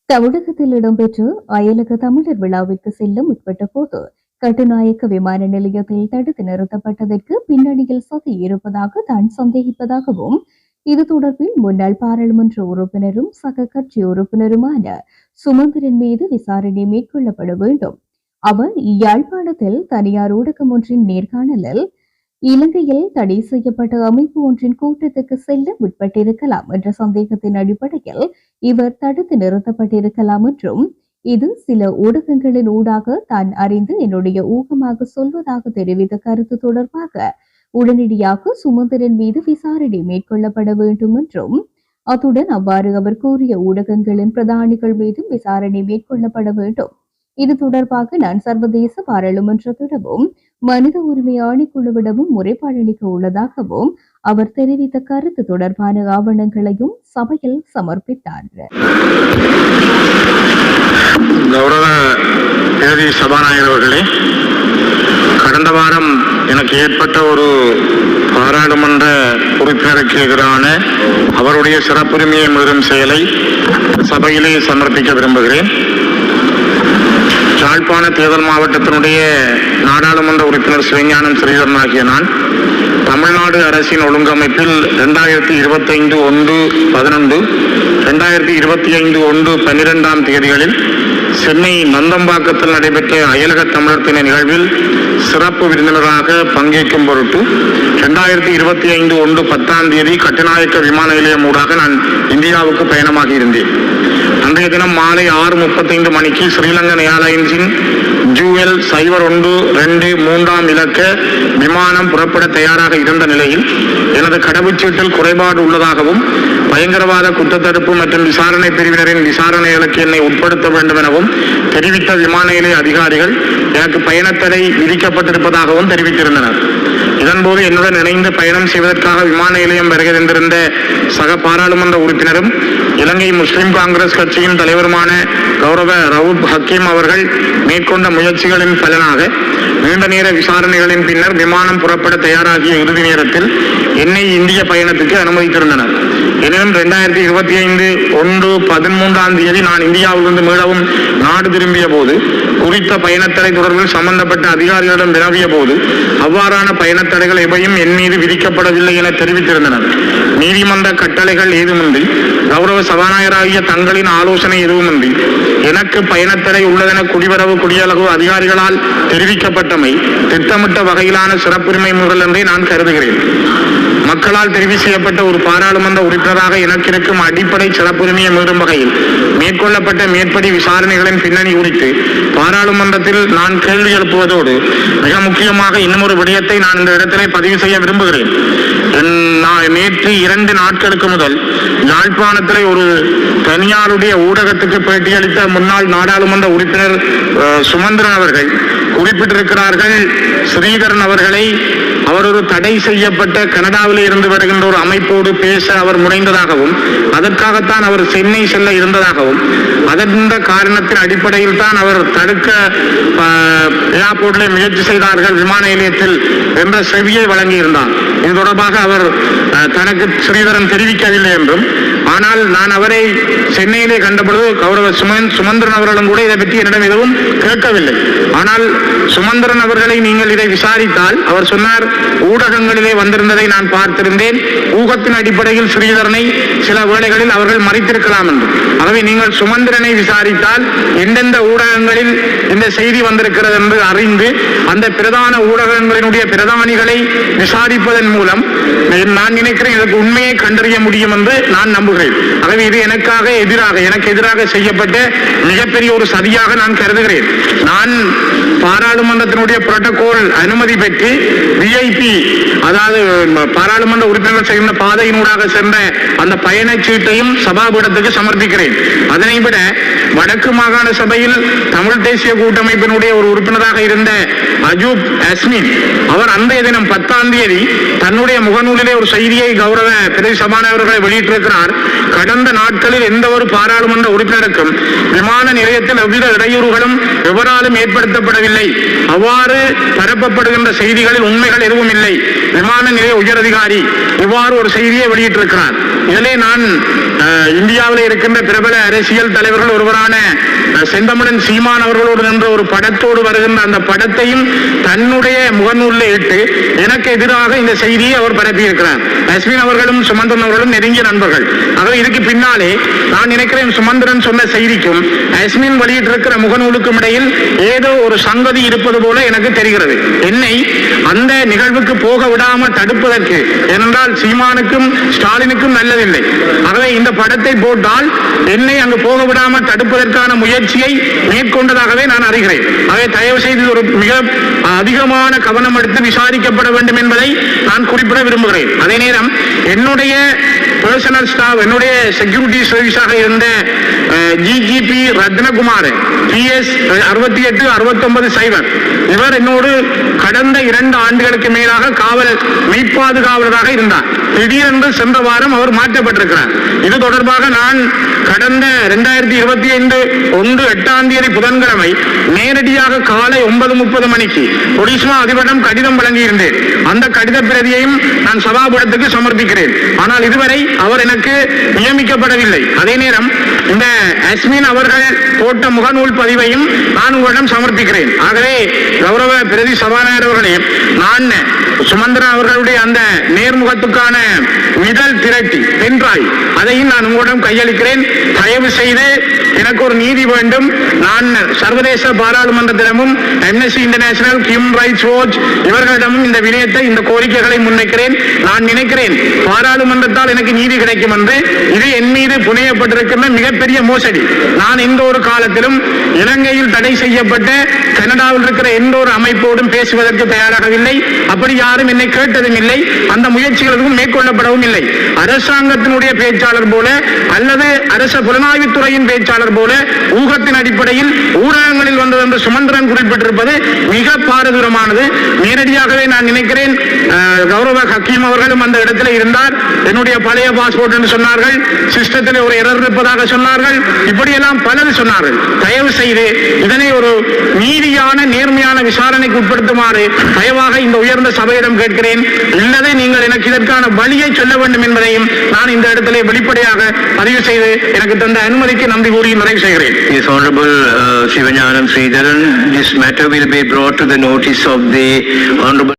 தமிழகத்தில் இடம்பெற்ற அயலக தமிழர் விழாவிற்கு செல்ல முற்பட்ட போது கட்டுநாயக்க விமான நிலையத்தில் தடுத்து நிறுத்தப்பட்டதற்கு பின்னணியில் சதி இருப்பதாக தான் சந்தேகிப்பதாகவும் இது தொடர்பில் முன்னாள் பாராளுமன்ற உறுப்பினரும் சக கட்சி உறுப்பினருமான சுமந்திரன் மீது விசாரணை மேற்கொள்ளப்பட வேண்டும். அவர் யாழ்ப்பாணத்தில் தனியார் ஊடகம் ஒன்றின் நேர்காணலில் இலங்கையில் தடை செய்யப்பட்ட அமைப்பு ஒன்றின் கூட்டத்துக்கு செல்ல முற்பட்டிருக்கலாம் என்ற சந்தேகத்தின் அடிப்படையில் இவர் தடுத்து நிறுத்தப்பட்டிருக்கலாம் என்றும் இது சில ஊடகங்களின் ஊடாக தான் அறிந்து என்னுடைய ஊகமாக சொல்வதாக தெரிவித்த கருத்து தொடர்பாக உடனடியாக சுமந்திரன் மீது விசாரணை மேற்கொள்ளப்பட வேண்டும் என்றும் அத்துடன் அவ்வாறு அவர் கூறிய ஊடகங்களின் பிரதானிகள் மீதும் விசாரணை மேற்கொள்ளப்பட வேண்டும். இது தொடர்பாக நான் சர்வதேச பாராளுமன்றத்திடமும் மனித உரிமை ஆணைக்குழுவிடமும் முறைப்பாடு அளிக்க உள்ளதாகவும் அவர் தெரிவித்த கருத்து தொடர்பான ஆவணங்களையும் சபையில் சமர்ப்பித்தார். கௌரவ பேரவை சபாநாயகர் அவர்களே, கடந்த வாரம் எனக்கு ஏற்பட்ட ஒரு பாராளுமன்ற உறுப்பினருக்கு எதிரான அவருடைய சிறப்புரிமையை மீறும் செயலை சபையிலே சமர்ப்பிக்க விரும்புகிறேன். யாழ்ப்பாண தேர்தல் மாவட்டத்தினுடைய நாடாளுமன்ற உறுப்பினர் சிவஞானம் ஸ்ரீதரன் ஆகிய நான் தமிழ்நாடு அரசின் ஒழுங்கமைப்பில் 2025/1/11 2025/1/12 தேதிகளில் சென்னை நந்தம்பாக்கத்தில் நடைபெற்ற அயலக தமிழர் தின நிகழ்வில் சிறப்பு விருந்தினராக பங்கேற்கும் பொருட்டு 2025/1/10 கட்டுநாயக்க விமான நிலையம் ஊடாக நான் இந்தியாவுக்கு பயணமாக இருந்தேன். அன்றைய தினம் மாலை 6:35 மணிக்கு ஸ்ரீலங்கன் ஏர்லைன்ஸின் ஜூஎல் 0123 இலக்க விமானம் புறப்பட தயாராக இருந்த நிலையில் எனது கடவுச்சீட்டில் குறைபாடு உள்ளதாகவும் பயங்கரவாத குற்றத்தடுப்பு மற்றும் விசாரணை பிரிவினரின் விசாரணைகளுக்கு என்னை உட்படுத்த வேண்டும் எனவும் தெரிவித்த விமான நிலைய அதிகாரிகள் எனக்கு பயணத்தடை விதிக்கப்பட்டிருப்பதாகவும் தெரிவித்திருந்தனர். இதன்போது என்னுடன் இணைந்து பயணம் செய்வதற்காக விமான நிலையம் வருகை தந்திருந்த சக பாராளுமன்ற உறுப்பினரும் இலங்கை முஸ்லிம் காங்கிரஸ் கட்சியின் தலைவருமான கௌரவ ரவுப் ஹக்கீம் அவர்கள் மேற்கொண்ட முயற்சிகளின் பலனாக நீண்ட நேர விசாரணைகளின் பின்னர் விமானம் புறப்பட தயாராகிய இறுதி நேரத்தில் என்னை இந்திய பயணத்துக்கு அனுமதித்திருந்தனர். எனினும் 2025/1/13 நான் இந்தியாவிலிருந்து மீளவும் நாடு திரும்பிய போது குறித்த பயணத்தடை தொடர்பில் சம்பந்தப்பட்ட அதிகாரிகளிடம் வினவிய போது அவ்வாறான பயணத்தடைகள் எவையும் என் மீது விதிக்கப்படவில்லை என தெரிவித்திருந்தனர். நீதிமன்ற கட்டளைகள் ஏதுமின்றி கௌரவ சபாநாயகராகிய தங்களின் ஆலோசனை எதுவுமின்றி எனக்கு பயணத்தடை உள்ளதென குடிவரவு குடியளவு அதிகாரிகளால் தெரிவிக்கப்பட்டமை திட்டமிட்ட வகையிலான சிறப்புரிமை மீறல் என்றே நான் கருதுகிறேன். மக்களால் தெரிவு செய்யப்பட்ட ஒரு பாராளுமன்ற உறுப்பினராக எனக்கு இருக்கும் அடிப்படை சிறப்புரிமையை மீறும் வகையில் மேற்கொள்ளப்பட்ட மேற்படி விசாரணைகளின் பின்னணி குறித்து பாராளுமன்றத்தில் நான் கேள்வி எழுப்புவதோடு மிக முக்கியமாக இன்னும் ஒரு விடயத்தை நான் இந்த இடத்திலே பதிவு செய்ய விரும்புகிறேன். நேற்று 2 நாட்களுக்கு முதல் யாழ்ப்பாணத்திலே ஒரு தனியாருடைய ஊடகத்துக்கு பேட்டியளித்த முன்னாள் நாடாளுமன்ற உறுப்பினர் சுமந்திரன் அவர்கள் குறிப்பிட்டிருக்கிறார்கள், ஸ்ரீதரன் அவர்களை அவர் ஒரு தடை செய்யப்பட்ட கனடாவில் இருந்து வருகின்ற ஒரு அமைப்போடு பேச அவர் முனைந்ததாகவும் அதற்காகத்தான் அவர் சென்னை செல்ல இருந்ததாகவும் அதன் காரணத்தின் அடிப்படையில் தான் அவர் தடுக்க ஏர்போர்ட்டில் முயற்சி செய்தார்கள் விமான நிலையத்தில் என்ற செவியை வழங்கியிருந்தார். இது தொடர்பாக அவர் தனக்கு ஸ்ரீதரன் தெரிவிக்கவில்லை என்றும், ஆனால் நான் அவரை சென்னையிலே கண்டபொழுது கௌரவ சுமந்திரன் அவர்களும் கூட இதை பற்றி என்னிடம் எதுவும் கேட்கவில்லை. ஆனால் சுமந்திரன் அவர்களை நீங்கள் இதை விசாரித்தால் அவர் சொன்னார், ஊடகங்களிலே வந்திருந்ததை நான் பார்த்திருந்தேன், ஊகத்தின் அடிப்படையில் ஸ்ரீதரனை சில வேளைகளில் அவர்கள் மறைத்திருக்கலாம் என்று. ஆகவே நீங்கள் சுமந்திரனை விசாரித்தால் எந்தெந்த ஊடகங்களில் இந்த செய்தி வந்திருக்கிறது என்று அறிந்து அந்த பிரதான ஊடகங்களினுடைய பிரதானிகளை விசாரிப்பதன் மூலம் நான் நினைக்கிறேன் இதற்கு உண்மையை கண்டறிய முடியும் என்று நான் நம்புகிறேன். ஆகவே இது எனக்கு எதிராக செய்யப்பட்ட மிகப்பெரிய ஒரு சதியாக நான் கருதுகிறேன். நான் பாராளுமன்றத்தினுடைய புரோட்டோகால் அனுமதி பெற்று விஐபி, அதாவது பாராளுமன்ற உறுப்பினர்கள் சென்ற பாதையினூடாக சென்ற அந்த பயணச்சீட்டையும் சபாபீடத்துக்கு சமர்ப்பிக்கிறேன். அதனை விட வடக்கு மாகாண சபையில் தமிழ் தேசிய கூட்டமைப்பினுடைய ஒரு உறுப்பினராக இருந்த அஜூப் அஸ்மின் அவர் அன்றைய தினம் 10ஆம் தேதி தன்னுடைய முகநூலிலே ஒரு செய்தியை கௌரவ பிரதி சபாநாயகர்களை வெளியிட்டிருக்கிறார். கடந்த நாட்களில் எந்த ஒரு பாராளுமன்ற உறுப்பினருக்கும் விமான நிலையத்தில் எவ்வித இடையூறுகளும் எவராலும் ஏற்படுத்தப்படவில்லை. அவ்வாறு பரப்பப்படுகின்ற செய்திகளில் உண்மைகள் எதுவும் இல்லை. விமான நிலைய உயரதிகாரி இவ்வாறு ஒரு செய்தியை வெளியிட்டிருக்கிறார். இதிலே நான் இந்தியாவில் இருக்கின்ற பிரபல அரசியல் தலைவர்கள் ஒருவரான செந்தமிழன் சீமான் அவர்களோடு நின்ற ஒரு படத்தோடு வருகின்ற அந்த படத்தையும் தன்னுடைய முகநூலில் இட்டு எனக்கு எதிராக இந்த செய்தியை அவர் பரப்பியிருக்கிறார். அஸ்வின் அவர்களும் சுமந்திரன் அவர்களும் நெருங்கிய நண்பர்கள். ஆகவே இதுக்கு பின்னாலே நான் நினைக்கிறேன் சுமந்திரன் சொன்ன செய்திக்கும் அஸ்வின் வெளியிட்டிருக்கிற முகநூலுக்கும் இடையில் ஏதோ ஒரு சங்கதி இருப்பது போல எனக்கு தெரிகிறது. என்னை அந்த நிகழ்வுக்கு போக விடாமல் தடுப்பதற்கு, ஏனென்றால் சீமானுக்கும் ஸ்டாலினுக்கும் நல்லதில்லை. ஆகவே இந்த படத்தை போட்டால் என்னை அங்கு போக விடாமல் தடுப்பதற்கான முயற்சியை மேற்கொண்டதாகவே நான் அறிகிறேன். ஆகவே தயவு செய்து ஒரு மிக அதிகமான கவனம் எடுத்து விசாரிக்கப்பட வேண்டும் என்பதை நான் குறிப்பிட விரும்புகிறேன். அதே நேரம் என்னுடைய பர்சனல் ஸ்டாஃப், என்னுடைய செக்யூரிட்டி சர்வீஸாக இருந்த ஜிஜிபி ரத்னகுமார் PS 6869 இவர் என்னோடு கடந்த 2 ஆண்டுகளுக்கு மேலாக காவல் மெய்ப்பாதுகாவலராக இருந்தார். திடீரென்று சென்ற வாரம் அவர் மாற்றப்பட்டிருக்கிறார். இது தொடர்பாக நான் கடந்த 2025 8ஆம் தேதி புதன்கிழமை நேரடியாக காலை 9:30 மணிக்கு பொலிஸ்மா அதிபரிடம் கடிதம் வழங்கியிருந்தேன். அந்த கடித பிரதியையும் நான் சபாபுரத்துக்கு சமர்ப்பிக்கிறேன். ஆனால் இதுவரை அவர் எனக்கு நியமிக்கப்படவில்லை. அதே நேரம் இந்த அஸ்மின் அவர்கள் போட்ட முகநூல் பதிவையும் நான் உங்களிடம் சமர்ப்பிக்கிறேன். ஆகவே கௌரவ பிரதி சபாநாயகர் அவர்களே, நான் சுமந்திரன் அவர்களுடைய அந்த நேர்முகத்துக்கான மிதல் திரட்டி பென்ட்ராய் அதையும் நான் உங்களிடம் கையளிக்கிறேன். தயவு செய்து எனக்கு ஒரு நீதி வேண்டும். நான் சர்வதேச பாராளுமன்றத்திடமும் Amnesty International, Human Rights Watch இவர்களிடமும் இந்த விடயத்தை, இந்த கோரிக்கைகளை முன்வைக்கிறேன். நான் நினைக்கிறேன் பாராளுமன்றத்தால் எனக்கு நீதி கிடைக்கும் என்று. இது என் மீது புனையப்பட்டிருக்கின்ற மிகப்பெரிய மோசடி. நான் எந்த ஒரு காலத்திலும் இலங்கையில் தடை செய்யப்பட்ட கனடாவில் இருக்கிற எந்த ஒரு அமைப்போடும் பேசுவதற்கு தயாராகவில்லை. அப்படி யாரும் என்னை கேட்டதும் இல்லை. அந்த முயற்சிகளுக்கும் மேற்கொள்ளப்படவும் இல்லை. அரசாங்கத்தினுடைய பேச்சாளர் போல அல்லது அரச புலனாய்வுத்துறையின் பேச்சாளர் போல ஊகத்தின் அடிப்படையில் ஊடகங்களில் வந்தது என்று சுமந்திரன் குறிப்பிட்டிருப்பது மிக பாரதூரமானது. நேரடியாகவே நான் நினைக்கிறேன் கௌரவ ஹக்கீம் அவர்களும் அந்த இடத்துல இருந்தார். என்னுடைய பழைய பாஸ்போர்ட் என்று சொன்னார்கள், சிஸ்டத்தில் ஒரு எரர் இருப்பதாக சொன்னார்கள், இப்படியெல்லாம் பலர் சொன்னார்கள். தயவு செய்து இதனை ஒரு நீதியான நேர்மையான விசாரணைக்கு உட்படுத்துமாறு தயவாக இந்த உயர்ந்த சபையிடம் கேட்கிறேன். இல்லது நீங்கள் எனக்கு இதற்கான வழியை சொல்ல வேண்டும் என்பதையும் நான் இந்த இடத்திலே வெளிப்படையாக பதிவு செய்து எனக்கு தந்த அனுமதிக்கு நன்றி கூறி நிறைவு செய்கிறேன். Yes, Honorable Sivanyanam Sridharan, this matter will be brought to the notice of the Honorable